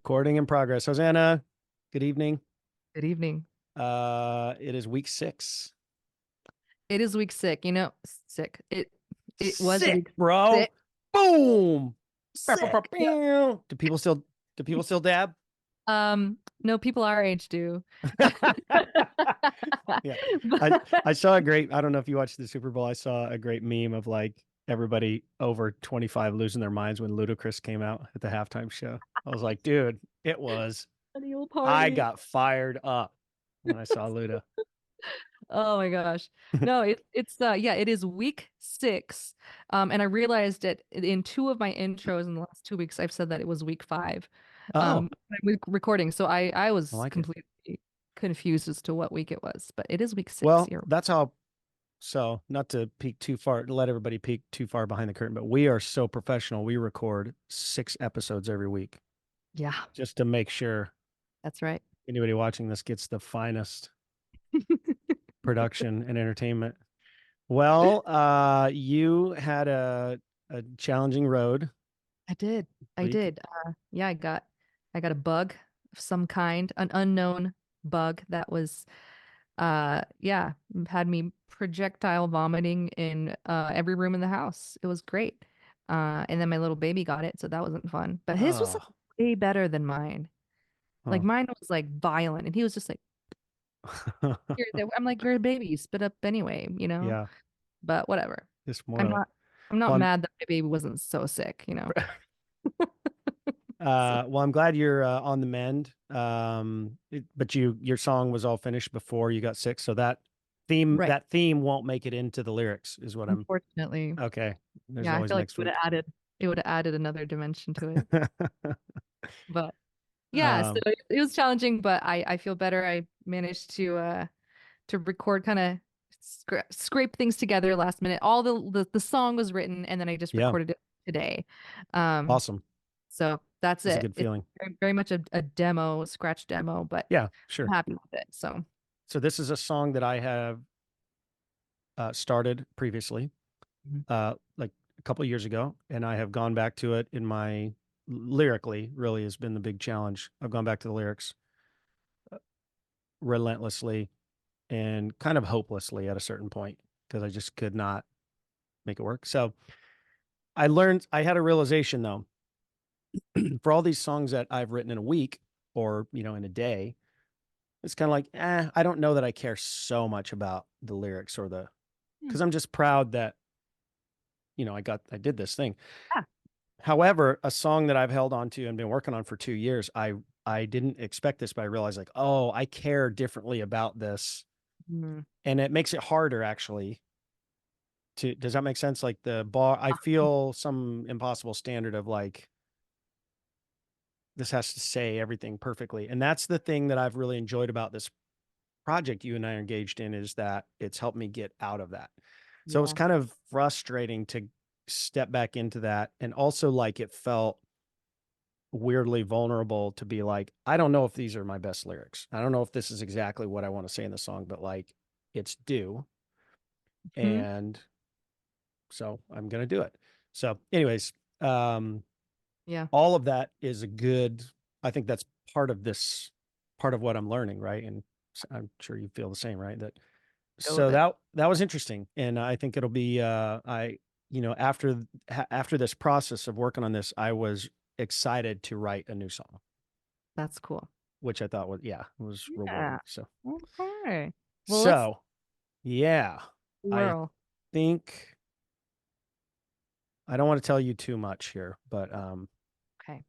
Recording in progress. Hosanna, good evening. Good evening. It is week 6. It is week sick. Sick. It was Sick, week bro. six. Boom. Bow, bow, bow, Sick. Yep. bow. Do people still dab? No, people our age do. Yeah. I But- I saw a great, I don't know if you watched the Super Bowl. I saw a great meme of like everybody over 25 losing their minds when Ludacris came out at the halftime show. I was like, dude, Millennial I party. got fired up when I saw Luda. Oh my gosh. No, it is week 6. And I realized that in two of my intros in the last 2 weeks, I've said that it was week 5. Oh, With recording. So I I was like it. completely confused as to what week it was, but it is week 6 Well, here. that's how. So, not to peek too far, to let everybody peek too far behind the curtain, but we are so professional. We record 6 episodes every week Yeah, just to make sure that's right. anybody watching this gets the finest production and entertainment. Well, you had a challenging road. I did. I Week. did. Yeah, I got a bug of some kind, an unknown bug that was yeah, had me projectile vomiting in every room in the house. It was great. And then my little baby got it, so that wasn't fun. But his was like Oh, way better than mine. Like oh. mine was like violent and he was just like I'm like, you're a baby, you spit up anyway. Yeah, But whatever. it's more I'm like, not I'm not well, mad that my baby wasn't so sick. So well, I'm glad you're on the mend. But your song was all finished before you got sick, so that theme right. that theme won't make it into the lyrics, is what I'm. Unfortunately. Okay. There's Yeah, I always feel like next week. it would have added another dimension to it. But yeah, so um, it was challenging, but I feel better. I managed to record kind of scrape things together last minute. All the song was written and then I just yeah, recorded it today. Um, awesome. so that's It's a it. good It's feeling. very much a demo, scratch demo, but Yeah, I'm sure. happy with it. So So this is a song that I have started previously, Mhm. like a couple of years ago, and I have gone back to it in my lyrically. Really has been the big challenge. I've gone back to the lyrics relentlessly and kind of hopelessly at a certain point because I just could not make it work. So I had a realization though, for all these songs that I've written in a week or, in a day, it's kind of like, I don't know that I care so much about the lyrics or Hmm. because I'm just proud that, I did this thing. Yeah. However, a song that I've held on to and been working on for 2 years, I didn't expect this, but I realized like, oh, I care differently about this. Mhm. And it makes it harder actually does that make sense? Like the bar, I feel some impossible standard of like, this has to say everything perfectly. And that's the thing that I've really enjoyed about this project you and I are engaged in, is that it's helped me get out of that. So it's Yeah. kind of frustrating to step back into that. And also like it felt weirdly vulnerable to be like, I don't know if these are my best lyrics. I don't know if this is exactly what I want to say in the song, but like it's due. Mhm. And so I'm going to do it. So anyways, um, Yeah. all of that is I think that's part of part of what I'm learning. Right. And I'm sure you feel the same, right? Go with So it. that was interesting. And I think it'll be, after this process of working on this, I was excited to write a new song, That's cool. which I thought was Yeah. rewarding. So, Okay. Well, let's so yeah, I whirl. think I don't want to tell you too much here, but, Okay.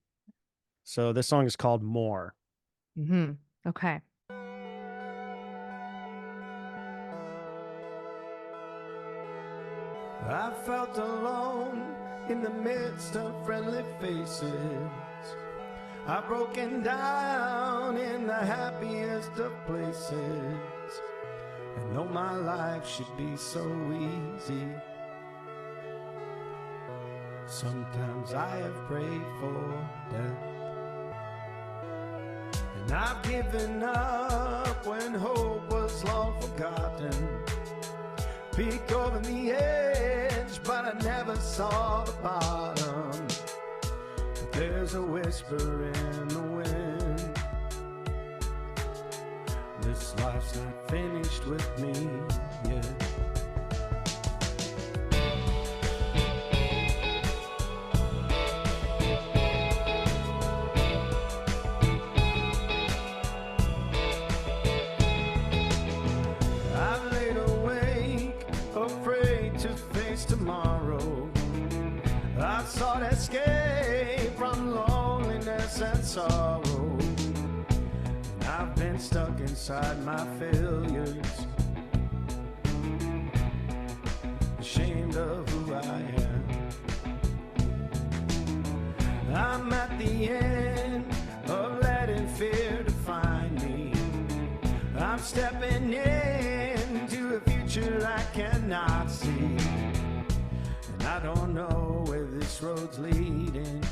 so this song is called More. Okay. I felt alone in the midst of friendly faces. I've broken down in the happiest of places. And though my life should be so easy, sometimes I have prayed for death. And I've given up when hope was long forgotten. Peek over the edge, but I never saw the bottom. There's a whisper in the wind finished with me yet. I've laid awake, afraid to face tomorrow. I've sought escape from loneliness and sorrow. And I've been stuck inside my failures, ashamed of who I am. I'm at the end of letting fear define me. I'm stepping into a future I cannot see. And I don't know where this road's leading,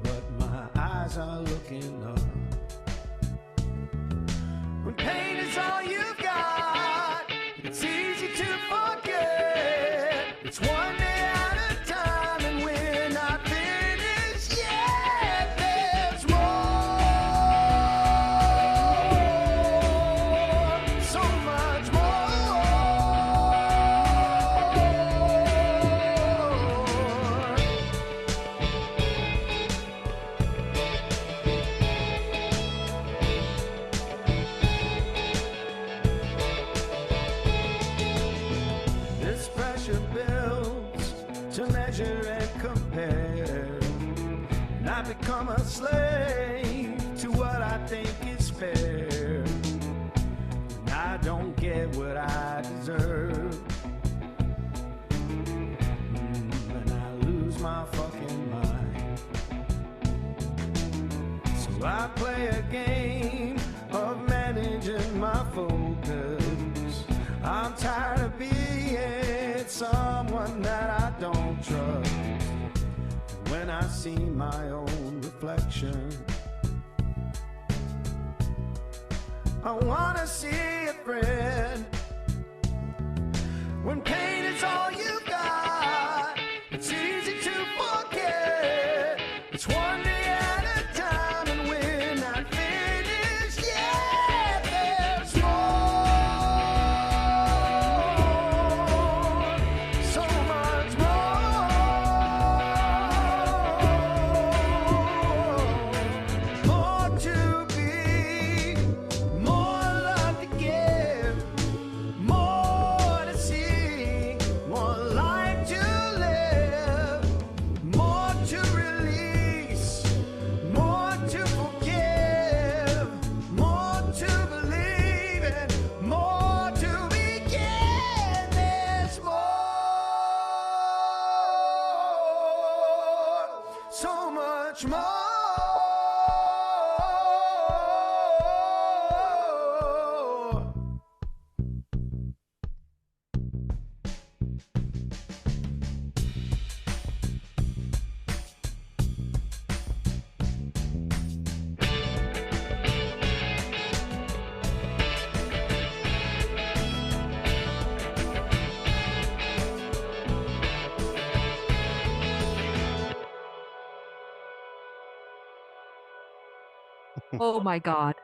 but my eyes are looking up. When pain is all you've got, it's easy to forget. It's one day at a time, and we're not finished yet. There's more, so much more. This pressure builds to measure and compare, and I become a slave to what I think is fair. And I don't get what I deserve, and I lose my fucking mind. So I play a game of managing my focus. I'm tired of being someone that I don't trust. And when I see my own reflection, I wanna see a friend. When pain is all you got, it's easy to forget. It's one day at a time, and we're not finished yet. There's more, so much more. More to be, more love to give, more to see, more life to live, more to release, more to forgive, more to believe in, more to begin. There's more, so much more. Oh my God.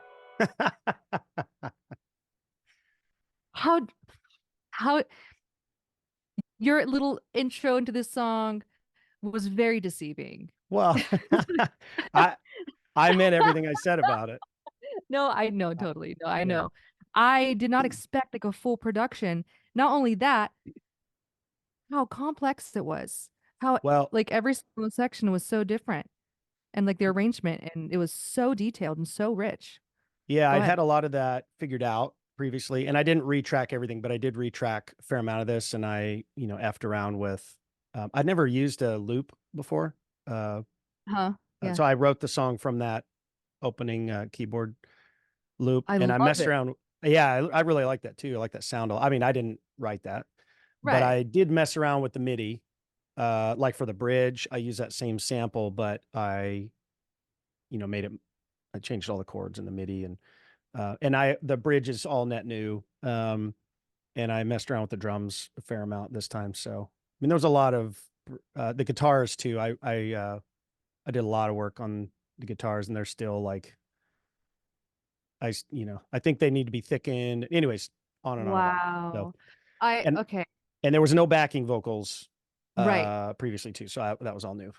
How your little intro into this song was very deceiving. Well, I meant everything I said about it. No, I know totally. No, I yeah. know. I did not expect like a full production. Not only that, how complex it was. How Well, like every single section was so different, and like the arrangement, and it was so detailed and so rich. yeah, Go I'd ahead. had a lot of that figured out previously, and I didn't retrack everything, but I did retrack a fair amount of this, and I, effed around with. I'd never used a loop before, Huh? Yeah. so I wrote the song from that opening keyboard loop, I and I love messed it. around. Yeah, I really like that too. I like that sound. I mean, I didn't write that, but Right. I did mess around with the MIDI. Like for the bridge, I use that same sample, but I, made it. I changed all the chords in the MIDI, and the bridge is all net new. And I messed around with the drums a fair amount this time. So I mean, there was a lot of the guitars too. I did a lot of work on the guitars, and they're still like, I think they need to be thickened. Anyways, on and on and on. So, Wow. and Okay. and there was no backing vocals Right. previously too. So that was all new.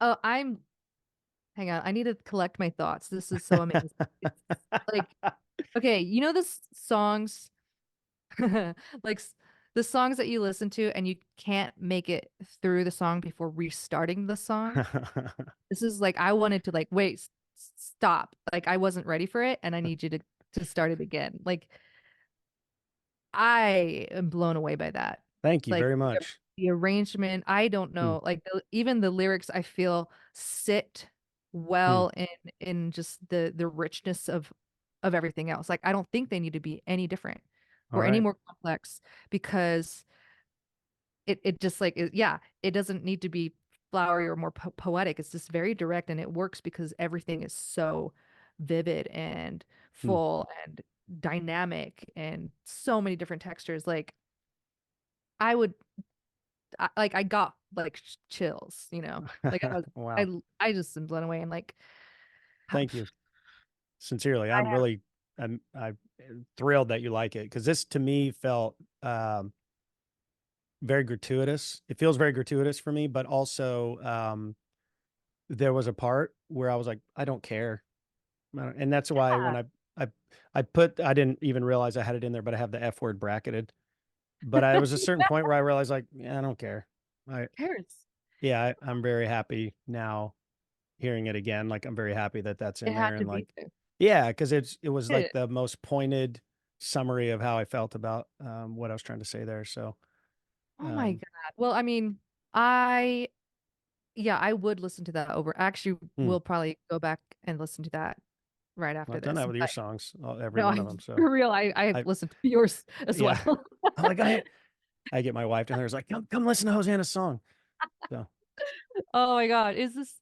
Oh, hang on. I need to collect my thoughts. This is so amazing. It's like, okay, you know this songs like the songs that you listen to and you can't make it through the song before restarting the song. This is like I wanted to like wait, stop. Like I wasn't ready for it and I need you to start it again. Like I am blown away by that. Thank you Like very much. the arrangement, I don't Hmm. know. Like even the lyrics I feel sit Hmm. well in just the richness of everything else. Like I don't think they need to be any different All or any right. more complex because it just like yeah, it doesn't need to be flowery or more poetic. It's just very direct and it works because everything is so vivid and Hmm. full and dynamic and so many different textures. Like I would I got like chills, you know. Like Wow. I just am blown away and like Thank you. Sincerely. I have I'm thrilled that you like it because this to me felt very gratuitous. It feels very gratuitous for me, but also there was a part where I was like, I don't care. And that's why when I I didn't even realize I had it in there, but I have the F word bracketed. But I was a certain point where I realized like, yeah, I don't care. cares. I'm very happy now hearing it again. Like I'm very happy that that's in It there had to and be like, there. yeah, because it was like It- the most pointed summary of how I felt about what I was trying to say there. So Oh my um, God. Well, I mean, I yeah, I would listen to that over. Actually, hmm. we'll probably go back and listen to that right Well, after I've done this. that with your But songs, every no, one I of them. So for real, I I listened to yours as yeah, well. I'm like I get my wife down there. It's like come listen to Hosanna's song. So Oh my God. Is this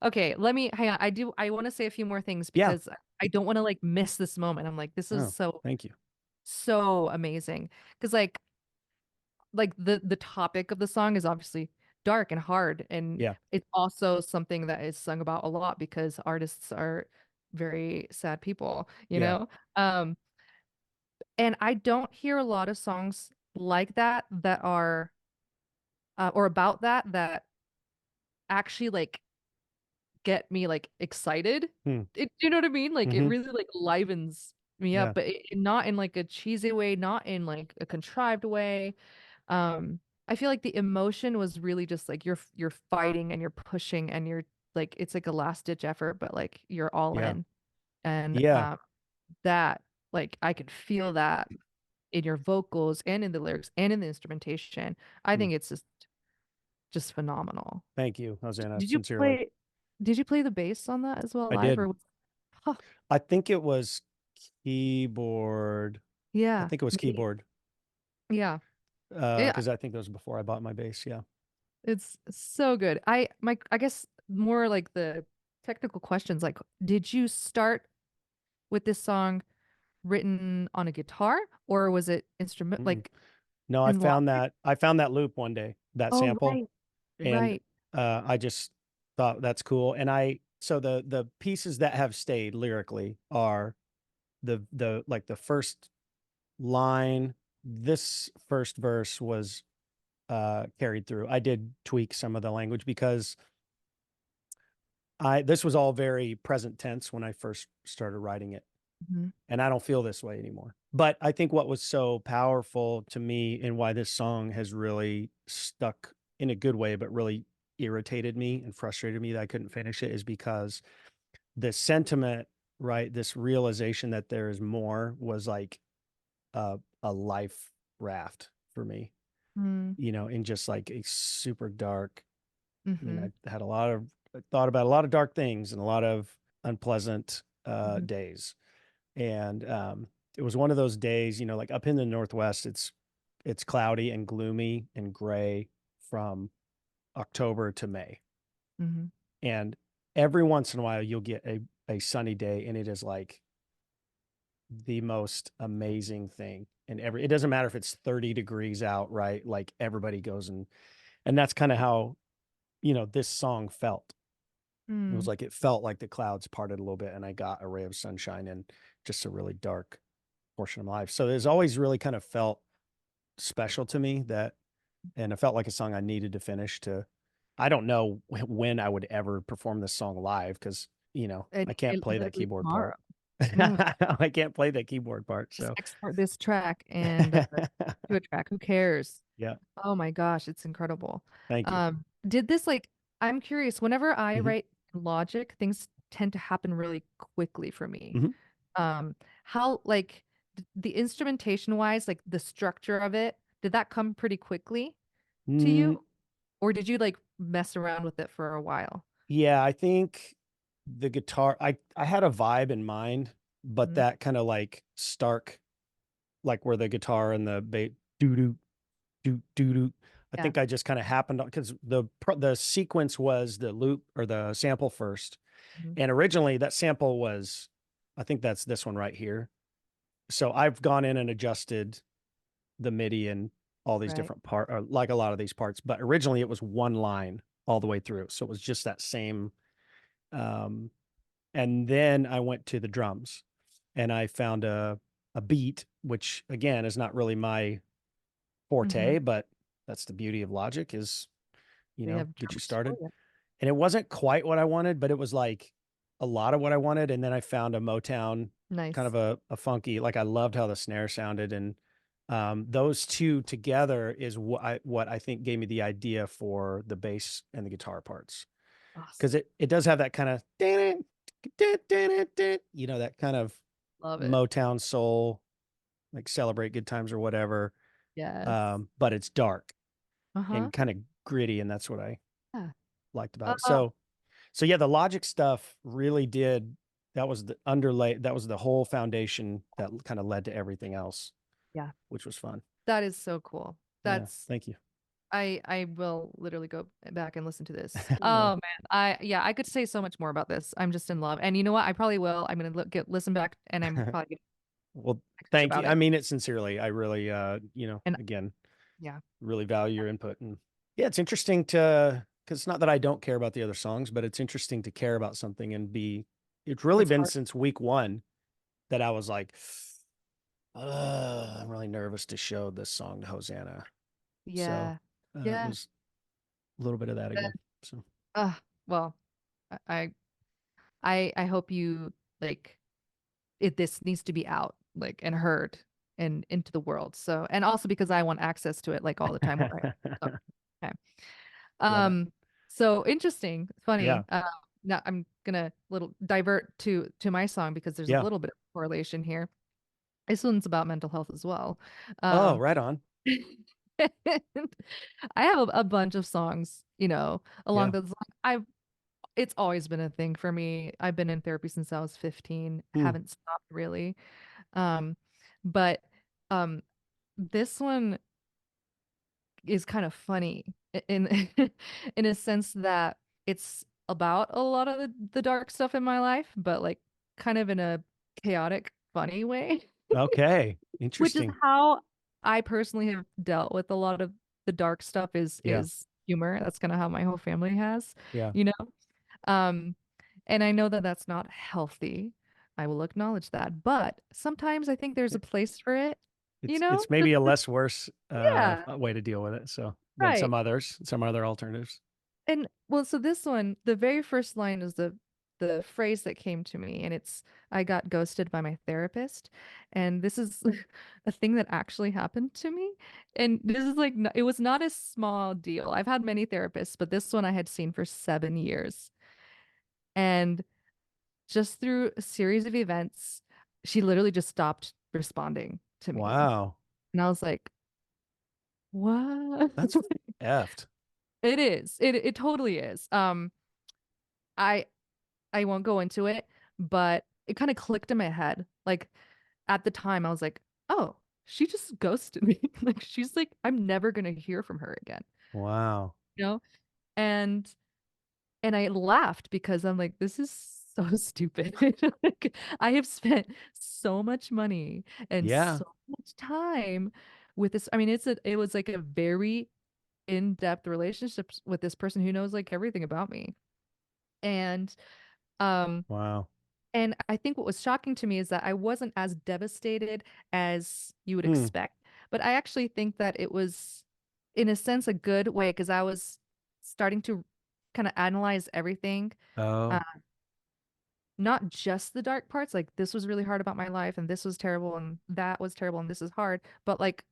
okay? Let me hang on. I want to say a few more things yeah. because I don't want to like miss this moment. I'm like, this is Oh, so thank you. so amazing. Because like the topic of the song is obviously dark and hard and Yeah, it's also something that is sung about a lot because artists are very sad people, you yeah. know? And I don't hear a lot of songs like that are or about that actually like get me like excited. Hmm. You know what I mean? Like it Mm-hmm. really like livens me up, Yeah, but not in like a cheesy way, not in like a contrived way. I feel like the emotion was really just like you're fighting and you're pushing and you're like it's like a last ditch effort, but like you're all yeah, in. And yeah. that like I could feel that in your vocals and in the lyrics and in the instrumentation. I Hmm. think it's just phenomenal. Thank you, Hosanna. Did you Sincerely, play did you play the bass on that as well I live did. or huh, I think it was keyboard. I yeah, think it was maybe. keyboard. Yeah. Yeah, Because I think it was before I bought my bass. Yeah. it's so good. I guess more like the technical questions like did you start with this song written on a guitar or was it instrument Mm-mm. like No, in live? I found that loop one day, that Oh, sample, right. and Right. I just thought that's cool. And so the pieces that have stayed lyrically are the like the first line. This first verse was carried through. I did tweak some of the language because this was all very present tense when I first started writing it. Mhm. And I don't feel this way anymore. But I think what was so powerful to me and why this song has really stuck in a good way, but really irritated me and frustrated me that I couldn't finish it is because the sentiment, right? This realization that there is more was like a life raft for me, Mm, in just like a super dark, mhm, I had I thought about a lot of dark things and a lot of unpleasant mhm, days. And it was one of those days, like up in the Northwest, it's cloudy and gloomy and gray from October to May. mhm, And every once in a while you'll get a sunny day and it is like the most amazing thing. And it doesn't matter if it's 30 degrees out, right? Like everybody goes and that's kind of how, this song felt. It was Mm. like it felt like the clouds parted a little bit, and I got a ray of sunshine in just a really dark portion of my life. So it's always really kind of felt special to me that, and it felt like a song I needed to finish to. I don't know when I would ever perform this song live because And I can't play that literally keyboard tomorrow. part. Mm. I can't play that keyboard part. Just So export this track and do a track. Who cares? yeah, Oh my gosh, it's incredible. thank you. Did this like I'm curious, whenever I Mhm, write in Logic, things tend to happen really quickly for me. mhm. How like the instrumentation wise, like the structure of it, did that come pretty quickly to Mm, you? Or did you like mess around with it for a while? yeah, I think the guitar. I had a vibe in mind, but Mhm. that kind of like stark, like where the guitar and the bass doo doo doo doo doo. I Yeah. think I just kind of happened because the sequence was the loop or the sample first, Mhm. and originally that sample was, I think that's this one right here. So I've gone in and adjusted the MIDI and all these Right. different or like a lot of these parts, but originally it was one line all the way through. So it was just that same. Um, and then I went to the drums and I found a beat, which again is not really my Mm-hmm. forte, but that's the beauty of Logic is, They have get you drums for started. you. And it wasn't quite what I wanted, but it was like a lot of what I wanted. And then I found a Motown, kind Nice. of a funky, like I loved how the snare sounded. And those two together is what I think gave me the idea for the bass and the guitar parts. Because Awesome. it does have that kind of, that kind of Love it. Motown soul, like Celebrate Good Times or whatever. Yes. But it's dark Uh-huh. and kind of gritty, and that's what I Yeah. liked about it. Uh, So yeah, the Logic stuff really did. That was the underlay. That was the whole foundation that kind of led to everything else, yeah. which was fun. That is so cool. Yeah, That's thank you. I will literally go back and listen to this. Yeah. Oh man. I could say so much more about this. I'm just in love. And you know what? I probably will. I'm gonna listen back and I'm probably gonna Well, text you thank about you. I it. mean it sincerely. I really, And again, yeah. really value your input. And yeah, it's interesting to, because it's not that I don't care about the other songs, but it's interesting to care about something and be. It's really It's been hard. since week one that I was like, I'm really nervous to show this song to Hosanna. So Yeah. it Yeah. was a little bit of that Uh, again. So well, I I hope you like this needs to be out like and heard and into the world. So and also because I want access to it like all the time when I so, okay. love it. Um so interesting, Yeah. funny. Now I'm gonna little divert to my song because there's a Yeah. little bit of correlation here. This one's about mental health as well. Oh, Um right on. and I have a bunch of songs, along Yeah. those lines. It's always been a thing for me. I've been in therapy since I was 15, Hmm. haven't stopped really. Um, but um, this one is kind of funny in in a sense that it's about a lot of the dark stuff in my life, but like kind of in a chaotic, funny way, Okay. which is Interesting. how I personally have dealt with a lot of the dark stuff Yeah. is humor. That's kind of how my whole family has, Yeah. you know? Um, and I know that that's not healthy. I will acknowledge that. But sometimes I think there's a It- place for it, It's maybe a less worse Yeah, way to deal with it. So than right. some other alternatives. And well, so this one, the very first line is the phrase that came to me, and it's I got ghosted by my therapist. And this is a thing that actually happened to me. And this is like it was not a small deal. I've had many therapists, but this one I had seen for 7 years. And just through a series of events, she literally just stopped responding to me. Wow. And I was like, what? That's effed. It is. It totally is. I I won't go into it, but it kind of clicked in my head. Like at the time I was like, "Oh, she just ghosted me." Like she's like, "I'm never going to hear from her again." Wow. You know? And I laughed because I'm like, "This is so stupid." Like I have spent so much money and Yeah. so much time with this. I mean, it was like a very in-depth relationship with this person who knows like everything about me. And um Wow. and I think what was shocking to me is that I wasn't as devastated as you would Hmm. expect. But I actually think that it was, in a sense, a good way, because I was starting to kind of analyze everything. Oh, Not just the dark parts, like this was really hard about my life, and this was terrible, and that was terrible, and this is hard, but like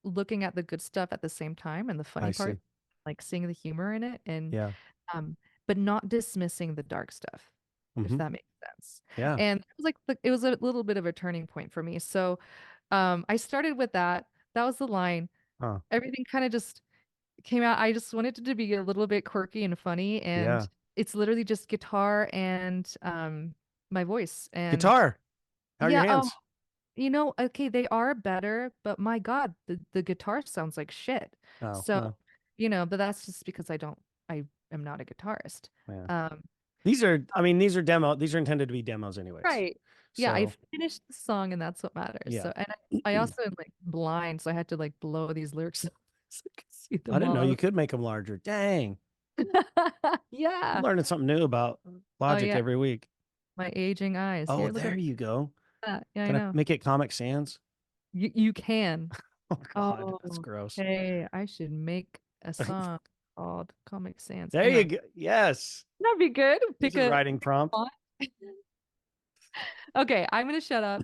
looking at the good stuff at the same time, and the I funny see. part, like seeing the humor in it, and Yeah. um but not dismissing the dark stuff, if Hmm. that makes sense. Yeah. And it was like it was a little bit of a turning point for me. So I started with that. That was the line. Huh. Everything kind of just came out. I just wanted it to be a little bit quirky and funny, and Yeah. it's literally just guitar and my voice. And Guitar. How are your yeah, oh, hands? okay, they are better, but my God, the guitar sounds like shit. Oh, So, well, but that's just because I am not a guitarist. yeah. Um, These are, I mean, these are demo. These are intended to be demos, anyways. right. Yeah, I So finished the song, and that's what matters. yeah. So, and I also am like blind, so I had to like blow these lyrics up so I could see I them didn't know all. you could make them larger. Dang. I'm Yeah. learning something new about Oh Logic yeah, every week. my aging eyes. Oh, Here, look there at you go. that. Yeah, I Can I know. make it Comic Sans? You can. Oh God, that's Oh, gross. hey, I should make a song called Comic Sans. There you Anyway, go. Yes. that'd be good. There's Pick a a writing prompt. font. Okay, I'm gonna shut up.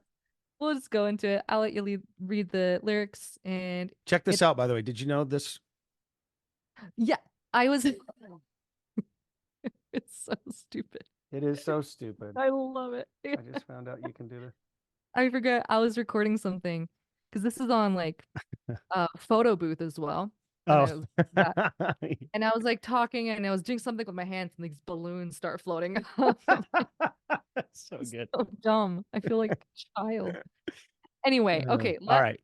We'll just go into it. I'll let you read the lyrics, and Check this it. out, by the way. Did you know this? Yeah, I was. It's so stupid. It is so stupid. I love it. I just found out you can do this. I forgot I was recording something, because this is on like photo booth as well. And Oh. I was that, and I was like talking, and I was doing something with my hands, and these balloons start floating up. That's so It's good. so dumb. I feel like a child. Anyway, okay, All right.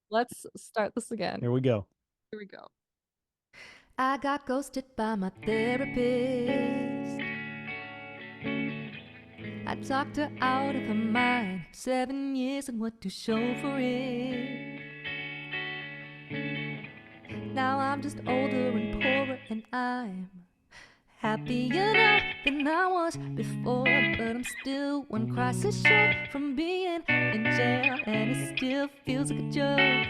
let's start this again. Here we go. Here we go. I got ghosted by my therapist. I talked her out of her mind. 7 years and what to show for it. Now I'm just older and poorer, and I'm happier now than I was before. But I'm still one crisis short from being in jail, and it still feels like a joke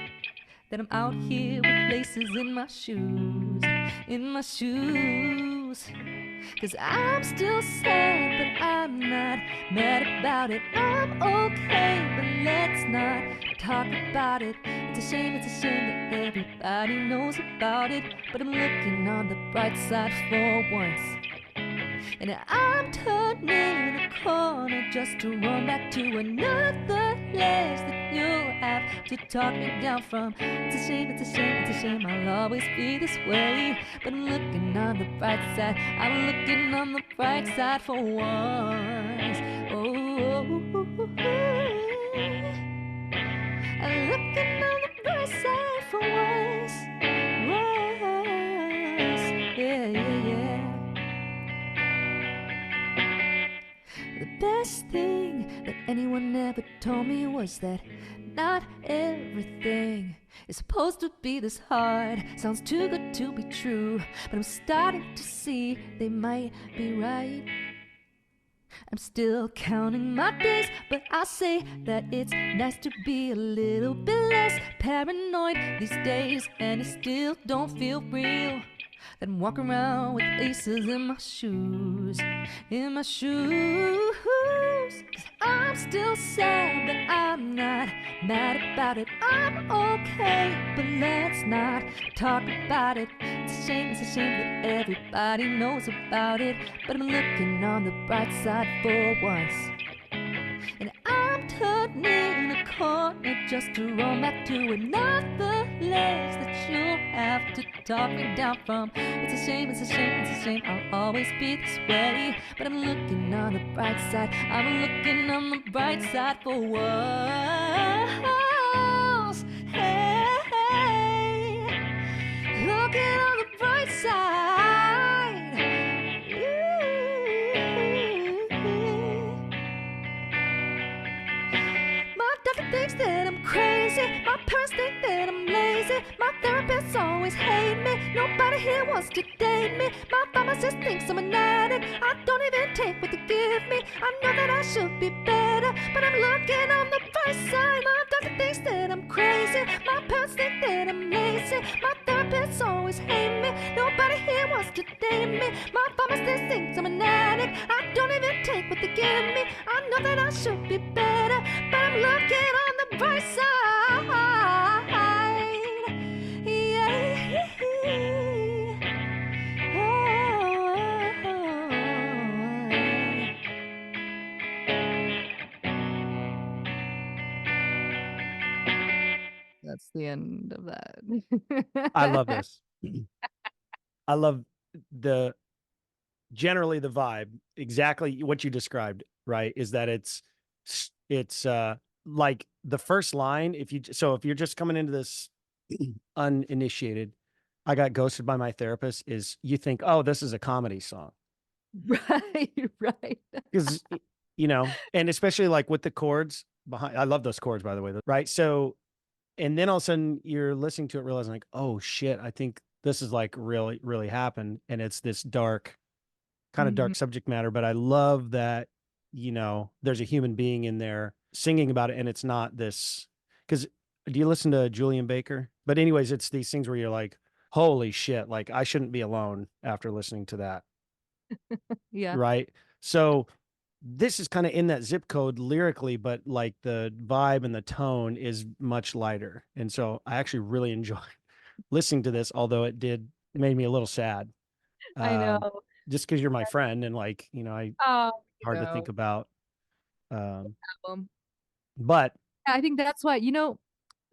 that I'm out here with laces in my shoes, in my shoes. 'Cause I'm still sad, but I'm not mad about it. I'm okay, but let's not talk about it. It's a shame that everybody knows about it. But I'm looking on the bright side for once, and I'm turning a corner just to run back to another place that you'll have to talk me down from. It's a shame I'll always be this way. But I'm looking on the bright side, I'm looking on the bright side for once. Oh, I'm looking on the bright side for once. Yeah. The best thing that anyone ever told me was that not everything is supposed to be this hard. Sounds too good to be true, but I'm starting to see they might be right. I'm still counting my days, but I say that it's nice to be a little bit less paranoid these days, and it still don't feel real that I'm walking around with laces in my shoes, in my shoes. 'Cause I'm still sad, but I'm not mad about it. I'm okay, but let's not talk about it. It's a shame that everybody knows about it. But I'm looking on the bright side for once, and I'm turning a corner just to run back to another place that you'll have to talk me down from. It's a shame, I'll always be this way. But I'm looking on the bright side, I'm looking on the bright side for once. Hey, looking on the bright side. My doctor thinks that I'm crazy, my parents think that I'm lazy. crazy. My therapist always hate me. Nobody here wants to date me. My pharmacist thinks I'm an addict. I don't even take what they give me. I know that I should be better, but I'm looking on the bright side. My doctor thinks that I'm crazy. My parents think that I'm lazy. My therapist always hate me. Nobody here wants to date me. My pharmacist thinks I'm an addict. I don't even take what they give me. I know that I should be better, but I'm looking on the bright side. Yeah. That's the end of that. I love this. I love generally the vibe, exactly what you described, right? Is that it's like the first line, if you're just coming into this uninitiated, I got ghosted by my therapist, is you think, oh, this is a comedy song. Right, right. Because and especially like with the chords behind, I love those chords, by the way, right? So, and then all of a sudden you're listening to it, realizing like, oh shit, I think this is like really, really happened. And it's this dark, kind of Mhm. dark subject matter. But I love that, there's a human being in there singing about it. And it's not this, because do you listen to Julian Baker? But anyways, it's these things where you're like, holy shit, like I shouldn't be alone after listening to that. Yeah. Right. So this is kind of in that zip code lyrically, but like the vibe and the tone is much lighter. And so I actually really enjoyed listening to this, although made me a little sad. I know. Just because you're my friend and like, Oh, hard to think about. album. But I think that's why,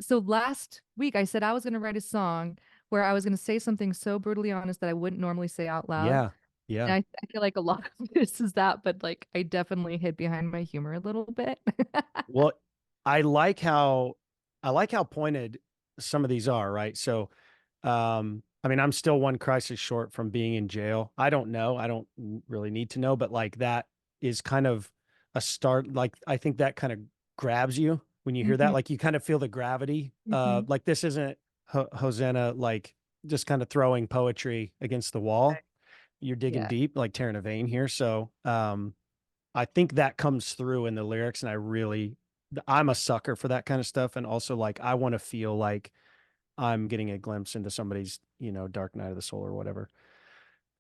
so last week I said I was going to write a song where I was going to say something so brutally honest that I wouldn't normally say out loud. yeah, yeah. And I feel like a lot of this is that, but like I definitely hid behind my humor a little bit. Well, I like how pointed some of these are, right? So, I mean, I'm still one crisis short from being in jail. I don't know. I don't really need to know, but like that is kind of a start. Like, I think that kind of grabs you when you hear that. Mhm, Like, you kind of feel the gravity. mhm. Like this isn't Hosanna, like just kind of throwing poetry against the wall. Right. You're digging Yeah. deep, like tearing a vein here. So, I think that comes through in the lyrics, and I'm a sucker for that kind of stuff. And also like, I want to feel like I'm getting a glimpse into somebody's, dark night of the soul or whatever.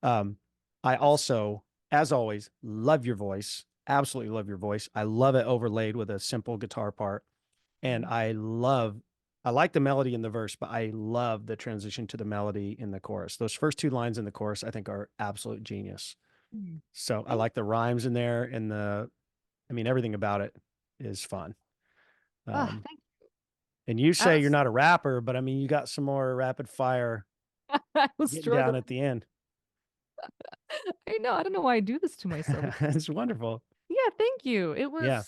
I also, as always, love your voice. Absolutely love your voice. I love it overlaid with a simple guitar part. And Mhm. I like the melody in the verse, but I love the transition to the melody in the chorus. Those first two lines in the chorus, I think, are absolute genius. Mm. So I Thank like the rhymes in there, and everything about it is fun. thank And you I say you're was not a rapper, but I mean, you got some more rapid fire I was getting down struggling. at the end. I know. I don't know why I do this to myself. It's wonderful. Yeah, thank you. Yeah.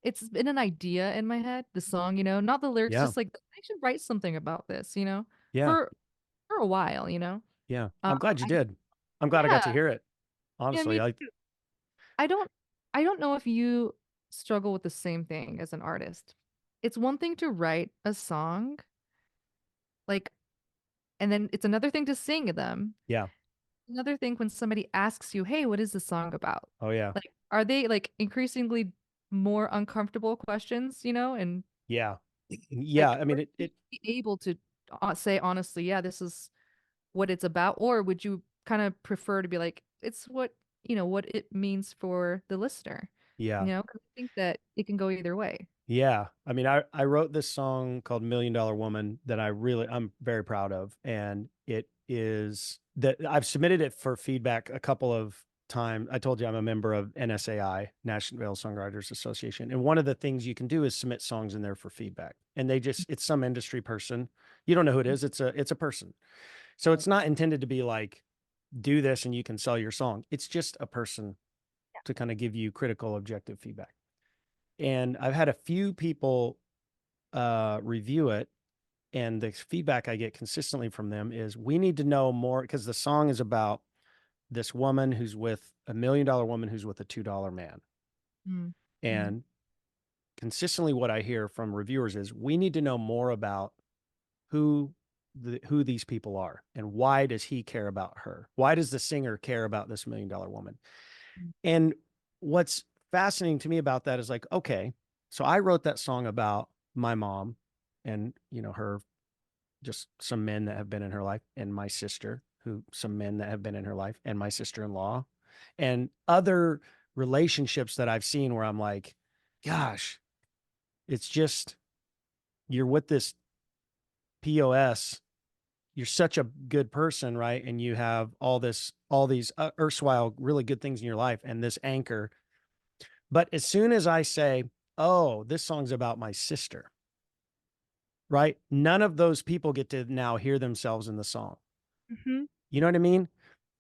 It's been an idea in my head, the song, not the lyrics, Yeah. just like I should write something about this, Yeah. for a while. Yeah. Um, I'm glad you I did. I'm glad I got to yeah, hear it. yeah, Honestly, me too. I don't I don't know if you struggle with the same thing as an artist. It's one thing to write a song, like, and then it's another thing to sing them. yeah. Another thing when somebody asks you, "Hey, what is the song about?" Oh yeah. Like, are they like increasingly more uncomfortable questions, and Yeah. Yeah. like, I mean, or would you be able to say honestly, yeah, this is what it's about, or would you kind of prefer to be like, it's what it means for the listener, yeah. 'Cause I think that it can go either way. Yeah. I mean, I wrote this song called Million Dollar Woman that I'm very proud of. And it is that I've submitted it for feedback a couple of times. I told you I'm a member of NSAI, National Songwriters Association. And one of the things you can do is submit songs in there for feedback. And it's some industry person. You don't know who it is. It's a person. So Right. it's not intended to be like, do this and you can sell your song. It's just a person to kind of give you critical, objective feedback. And I've had a few people review it, and the feedback I get consistently from them is, we need to know more, because the song is about this woman who's with $1 million woman who's with a $2 man. Mm. Mm. And consistently what I hear from reviewers is, we need to know more about who these people are and why does he care about her? Why does the singer care about this $1 million woman? And what's fascinating to me about that is like, okay, so I wrote that song about my mom and, you know, her, just some men that have been in her life, and my sister, some men that have been in her life, and my sister-in-law, and other relationships that I've seen where I'm like, gosh, it's just, you're with this POS, you're such a good person, right? And you have all these erstwhile really good things in your life and this anchor. But as soon as I say, oh, this song's about my sister, right? None of those people get to now hear themselves in the song. Mm-hmm. You know what I mean?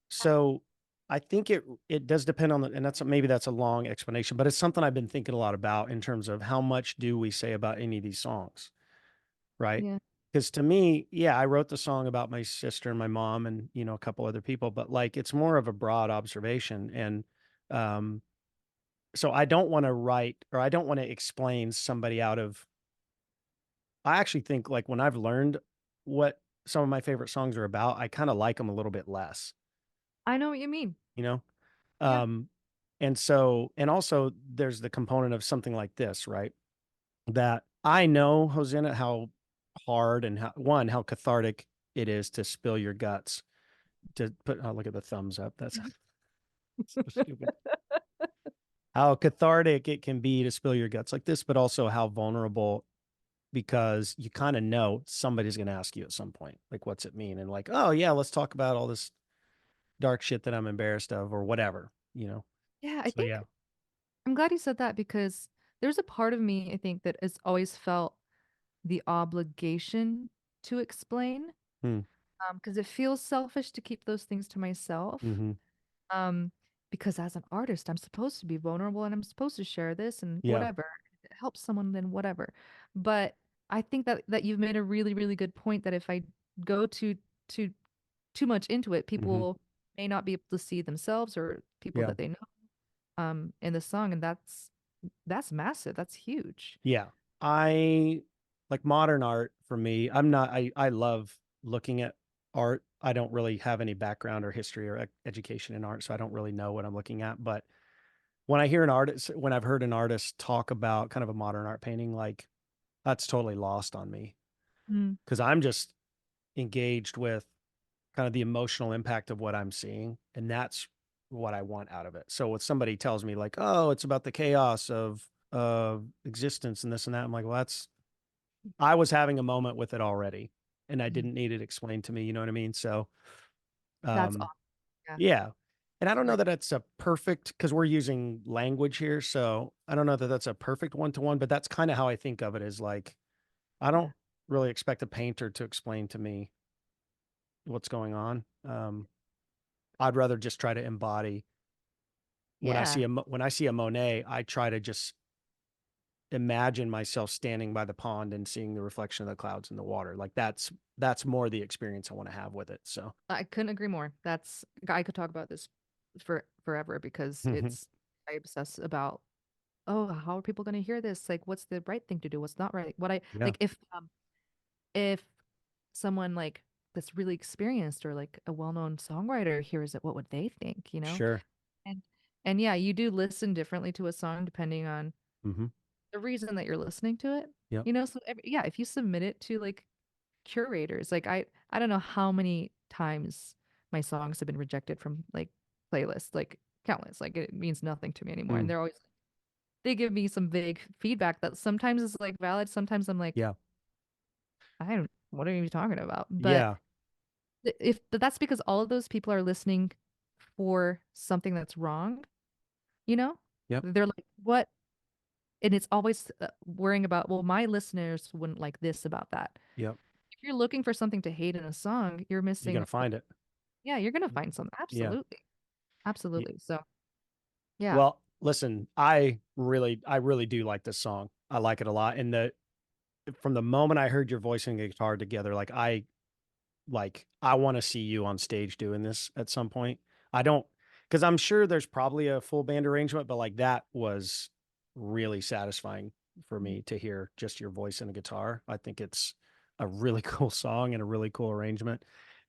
So I think it does depend on and maybe that's a long explanation, but it's something I've been thinking a lot about in terms of how much do we say about any of these songs, right? Yeah. Because to me, yeah, I wrote the song about my sister and my mom and, you know, a couple other people, but like it's more of a broad observation. And so I don't want to write, or I don't want to explain somebody out of, I actually think like when I've learned what some of my favorite songs are about, I kind of like them a little bit less, I know what you mean. you know? Yeah. And so, and also there's the component of something like this, right? That I know, Hosanna, how hard and how cathartic it is to spill your guts, to put, oh, look at the thumbs up. That's so stupid. How cathartic it can be to spill your guts like this, but also how vulnerable, because you kind of know somebody's going to ask you at some point, like, what's it mean? And like, oh yeah, let's talk about all this dark shit that I'm embarrassed of or whatever, you know? Yeah, I So think yeah. I'm glad you said that because there's a part of me, I think, that has always felt the obligation to explain. Hmm. Because it feels selfish to keep those things to myself. Mm-hmm. Um, because as an artist, I'm supposed to be vulnerable and I'm supposed to share this and Yeah. whatever. If it helps someone, then whatever. But I think that you've made a really, really good point that if I go too too much into it, Mm-hmm. people may not be able to see themselves or people Yeah. that they know in the song, and that's massive. That's huge. Yeah. I like modern art for me. I love looking at art. I don't really have any background or history or education in art, so I don't really know what I'm looking at. But when I've heard an artist talk about kind of a modern art painting, like that's totally lost on me Mm. because I'm just engaged with kind of the emotional impact of what I'm seeing. And that's what I want out of it. So when somebody tells me like, oh, it's about the chaos of existence and this and that, I'm like, well, I was having a moment with it already and I Mhm. didn't need it explained to me. You know what I mean? So, That's um, awesome. Yeah. yeah. And I don't know Great. that it's a perfect, because we're using language here. So I don't know that that's a perfect one-to-one, but that's kind of how I think of it, is like, I Yeah. don't really expect a painter to explain to me what's going on. I'd rather just try to embody. Yeah. When I see a Monet, I try to just imagine myself standing by the pond and seeing the reflection of the clouds in the water. Like that's more the experience I want to have with it. So I couldn't agree more. I could talk about this for forever because it's I obsess about, oh, how are people going to hear this? Like, what's the right thing to do? What's not right? What I yeah, like if someone like that's really experienced or like a well-known songwriter hears it, what would they think? You know? sure. And and yeah, you do listen differently to a song depending on Hmm. the reason that you're listening to it. Yep. You know, so yeah, if you submit it to like curators. Like I don't know how many times my songs have been rejected from like playlists, like countless. Like it means nothing to me anymore. And Mm, they give me some vague feedback that sometimes is like valid, sometimes I'm like, yeah. I don't what are you talking about? But Yeah. but that's because all of those people are listening for something that's wrong, you know? Yep. They're like, what? And it's always worrying about, well, my listeners wouldn't like this about that. Yep. If you're looking for something to hate in a song, you're You're gonna missing. find it. Yeah, you're gonna find some. Yeah. Absolutely. Absolutely. So yeah. Well, listen, I really do like this song. I like it a lot. And from the moment I heard your voice and guitar together, I want to see you on stage doing this at some point. I don't, because I'm sure there's probably a full band arrangement, but like that was really satisfying for Mhm. me to hear just your voice and a guitar. I think it's a really cool song and a really cool arrangement.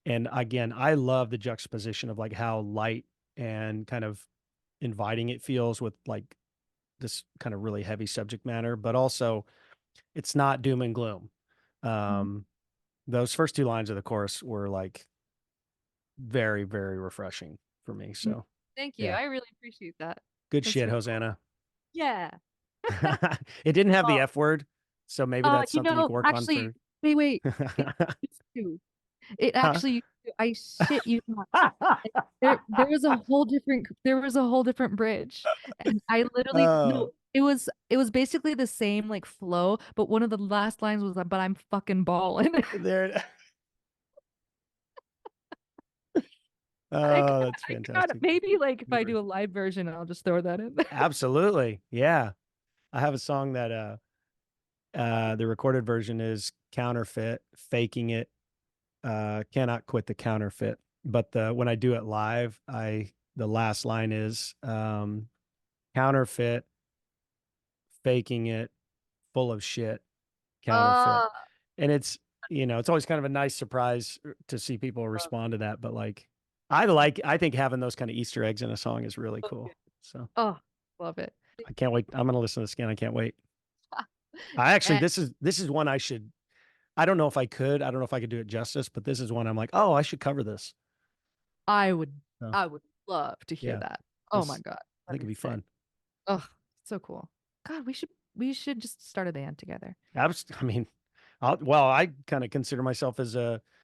And again, I love the juxtaposition of like how light and kind of inviting it feels with like this kind of really heavy subject matter, but also it's not doom and gloom. Um, those first two lines of the chorus were like very, very refreshing for me. So Thank you. yeah, I really appreciate that. good That's shit, really- Hosanna. Yeah. It didn't have the Oh, F word, so maybe that's something you can work on actually, for. wait. It used to. It Huh? actually, I shit you not. There was a whole different bridge, and I literally no. Oh, It was basically the same like flow, but one of the last lines was "But I'm fucking balling." there. I Oh, got, that's I got fantastic. maybe like if I Humor. do a live version, I'll just throw that in there. Absolutely. Yeah. I have a song that the recorded version is counterfeit, faking it, cannot quit the counterfeit. But when I do it live, the last line is counterfeit, faking it, full of shit, counterfeit. Uh, And it's, it's always kind of a nice surprise to see people respond to that. But like, I think having those kind of Easter eggs in a song is really cool. So oh, love it. I can't wait. I'm going to listen to this again. I can't wait. I actually, And this is one I should, I don't know if I could, I don't know if I could do it justice, but this is one I'm like, oh, I should cover this. I would, So I would love to hear yeah, that. Oh my this, God, I think that'd it'd be be sick. fun. Oh, so cool. God, we should just start a band together. I mean, I kind of consider myself as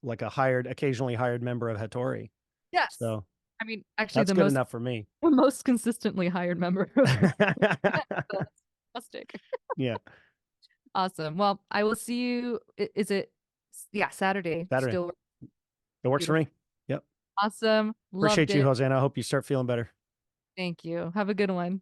like a occasionally hired member of Hatori. Yes. So I mean, actually, that's good enough for me. the most consistently hired member of the band, so that's fantastic. Yeah. Awesome. Well, I will see you. Is it? Yeah, Saturday. Saturday. Still It works for beautiful. me. Yep. Awesome. Loved Appreciate you, it. Hosanna. I hope you start feeling better. Thank you. Have a good one.